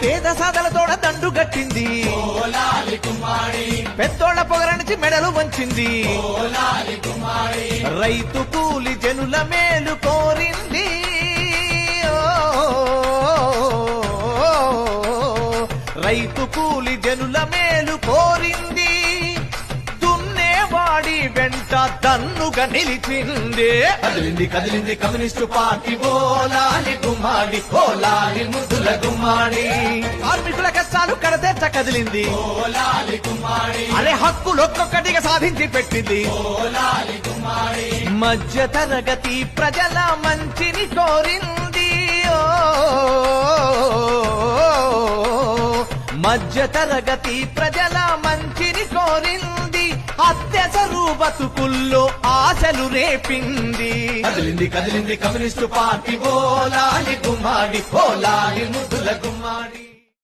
పేద సాదలతోడ దండు గట్టింది పెద్దోళ్ల పొగరనిచి మెడలు వంచింది రైతు కూలి జనుల మేలు కోరింది రైతు కూలి జనుల మేలు కోరింది దున్నేవాడి వెంట దన్నుగా నిలిచింది కదిలింది కదిలింది కమ్యూనిస్టు పార్టీ ఓలాలి గుమ్మాడి ఓలాలి ముద్దుల గుమ్మాడి కార్మికుల కష్టాలు కడతేర్చ కదిలింది ఓలాలి గుమ్మాడి అరే హక్కులు ఒక్కొక్కటిగా సాధించి పెట్టింది ఓలాలి గుమ్మాడి మధ్య తరగతి ప్రజల మంచిని కోరింది మధ్య తరగతి ప్రజల మంచిని కోరింది అత్యసరు బతుకుల్లో ఆశలు రేపింది కదిలింది కదిలింది కమ్యూనిస్టు పార్టీ ఓలాలి గుమ్మాడి ఓలాలి ముద్దుల గుమ్మాడి